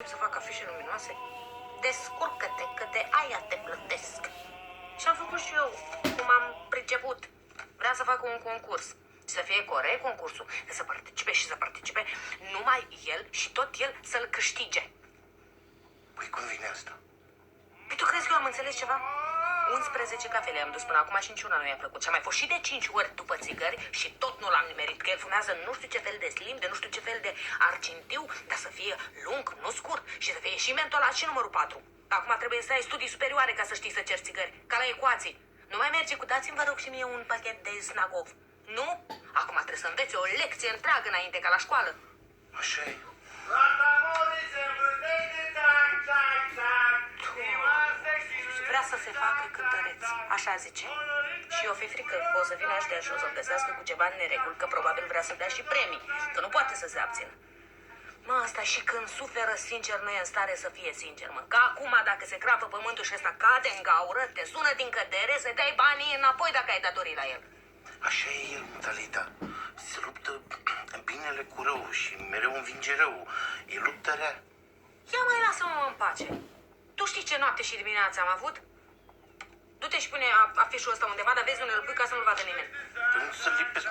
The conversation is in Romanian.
Să fac afișe luminoase? Descurcă-te, că de aia te plătesc. Și am făcut și eu, cum am priceput. Vreau să fac un concurs. Să fie corect concursul, să participe și să participe numai el și tot el să-l câștige. Păi cum vine asta? Păi tu crezi că eu am înțeles ceva? 11 cafele am dus până acum și niciuna nu i-a plăcut. Și am mai fost și de 5 ori după țigări și tot nu l-am nimerit. Că el fumează nu știu ce fel de slim, de nu știu ce fel de argintiu, dar să fie lung, nu scurt, și să fie și mentolat și numărul 4. Acum trebuie să ai studii superioare ca să știi să ceri țigări, ca la ecuații. Nu mai merge cu dați-mi, vă rog, și mie un pachet de Snagov. Nu? Acum trebuie să înveți o lecție întreagă înainte, ca la școală. Așa e. Vrea să se facă cântăreț, așa zice. Și eu fi frică că o să vină aș de așa, o să găsească cu ceva în nereguli, că probabil vrea să dea și premii, că nu poate să se abțină. Mă, asta și când suferă sincer nu e în stare să fie sincer, mă. Ca acum, dacă se crapă pământul și ăsta cade în gaură, te sună din cădere să dai banii înapoi dacă ai datorii la el. Așa e el, Talita. Se luptă binele cu rău și mereu învinge rău. E luptă rea. Ia mai lasă-mă în pace. Tu știi ce noapte și dimineața am avut? Du-te și pune afișul ăsta undeva, dar vezi unde îl pui ca să nu-l vadă nimeni. Că nu să lipesc